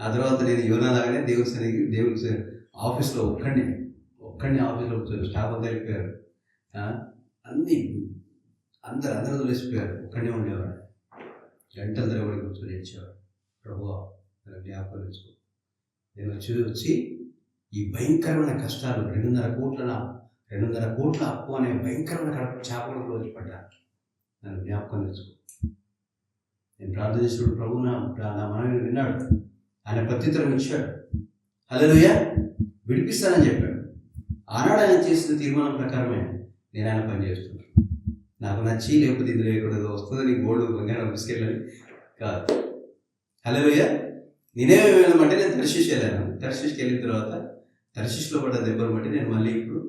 ఆ తర్వాత నేను యోనా లాగానే దేవుడి ఆఫీస్లో ఒక్కడిని ఆఫీస్లో కూర్చొని స్టాఫ్ అంతా వెళ్ళిపోయారు. అన్నీ అందరూ వదిలేసిపోయారు. ఒక్కడే ఉండేవాడు. గంటల తరబడి కూర్చొని ఏడ్చేవాడు. ప్రభువా నన్ను జ్ఞాపకం తెచ్చుకో. నేను వచ్చి ఈ భయంకరమైన కష్టాలు 2.5 కోట్ల అప్పు అనే భయంకరమైన చేపలకు రోజుపడ్డాను. నన్ను జ్ఞాపకం తెచ్చుకో. నేను ప్రార్థన చేసినప్పుడు ప్రభు నా మనవిని విన్నాడు. ఆయన ప్రత్యుత్తరం ఇచ్చాడు. హల్లెలూయా, విడిపిస్తానని చెప్పాడు. ఆనాడు ఆయన చేసిన తీర్మానం ప్రకారమే నేను ఆయన పని చేస్తున్నాను. నాకు నచ్చి లేకపోతే ఇందులో ఎక్కడ వస్తుందని గోల్డ్ బంగారం బిస్కెట్లని కాదు. హల్లెలూయా. నేనేమి వెళ్ళమంటే నేను తర్షీష్ వెళ్ళాను. తర్షీష్కి వెళ్ళిన తర్వాత తర్షీష్లో పడ్డ దెబ్బను బట్టి నేను మళ్ళీ ఇప్పుడు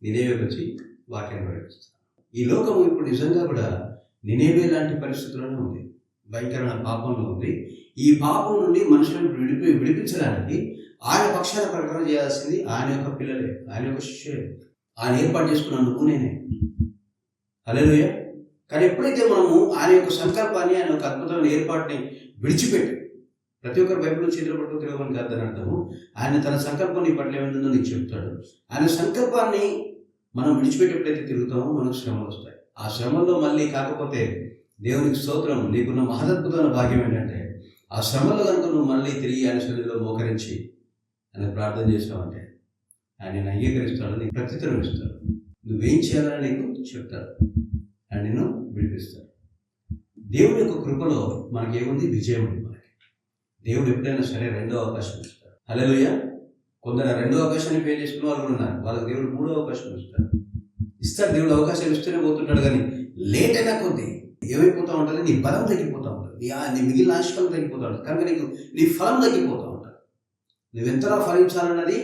నినేవేకి వచ్చి వాక్యాన్ని ప్రకటిస్తాను. ఈ లోకం ఇప్పుడు నిజంగా కూడా నినేవే లాంటి పరిస్థితుల్లోనే ఉంది. భయంకరమైన పాపంలో ఉంది. ఈ పాపం నుండి మనుషులను విడిపించడానికి ఆయన పక్షాన ప్రకటన చేయాల్సింది ఆయన యొక్క పిల్లలే, ఆయన యొక్క శిష్యులే. ఆయన ఏర్పాటు చేసుకున్న నువ్వు నేనే. హల్లెలూయా. కానీ ఎప్పుడైతే మనము ఆయన యొక్క సంకల్పాన్ని, ఆయన యొక్క అద్భుతమైన ఏర్పాటుని విడిచిపెట్టి, ప్రతి ఒక్కరు బైబిల్ చేతులు పట్టుకు తిరగమని కాదని అర్థము. ఆయన తన సంకల్పం నీ పట్ల ఏమైందో నీకు చెప్తాడు. ఆయన సంకల్పాన్ని మనం విడిచిపెట్టి ఎప్పుడైతే తిరుగుతామో మనకు శ్రమలు వస్తాయి. ఆ శ్రమల్లో మళ్ళీ కాకపోతే దేవునికి స్తోత్రం, నీకున్న మహదద్భుతమైన భాగ్యం ఏంటంటే ఆ శ్రమలో కనుక నువ్వు మళ్ళీ తిరిగి ఆయన సన్నిధిలో మోకరించి ఆయన ప్రార్థన చేసావంటే ఆయన నేను అంగీకరిస్తాడు, నీకు ప్రత్యుత్తరం ఇస్తాడు. నువ్వేం చేయాలని నీకు చెప్తాడు, ఆయన నిన్ను విడిపిస్తాడు. దేవుని యొక్క కృపలో మనకేముంది? విజయం ఉంది. మనకి దేవుడు ఎప్పుడైనా సరే రెండో అవకాశం ఇస్తాడు. హల్లెలూయా. కొందరు రెండో అవకాశాన్ని ఫెయిల్ చేసుకున్న వాళ్ళు కూడా ఉన్నారు. వాళ్ళకి దేవుడు మూడో అవకాశం ఇస్తాడు. దేవుడు అవకాశాలు ఇస్తూనే పోతుంటాడు. కానీ లేట్ అయినా కొద్ది ఏమైపోతూ ఉంటుంది? నీ బలం తగ్గిపోతూ ఉంటుంది, నీ మిగిలిన ఆశకం తగ్గిపోతూ ఉంటుంది. కనుక నీ ఫలం తగ్గిపోతూ ఉంటుంది. నువ్వెంతలా ఫలించాలన్నది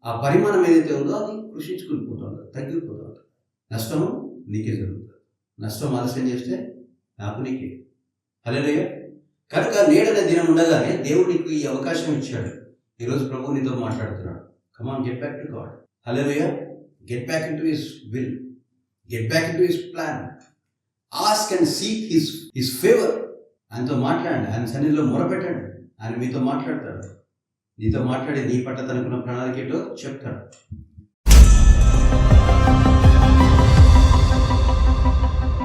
ఆ పరిమాణం ఏదైతే ఉందో అది కృషించుకునిపోతూ ఉంటుంది, తగ్గిపోతూ ఉంటుంది. నష్టము నీకే జరుగుతుంది. నష్టం ఆలస్యం చేస్తే నాకు నీకే. హల్లెలూయా. కనుక నేడనే దినం ఉండగానే దేవుడు నీకు ఈ అవకాశం ఇచ్చాడు. ఈరోజు ప్రభు నీతో మాట్లాడుతున్నాడు. Come on, get back to God. Hallelujah. Get back in to his will, get back in to his plan. Ask and seek his favour. ఆయనతో మాట్లాడండి, ఆయన సన్నిధిలో మొరపెట్టండి. ఆయన మీతో మాట్లాడతాడు. నీతో మాట్లాడి నీ పట్ల తనకున్న ప్రణాళిక ఏంటో చెప్తాడు.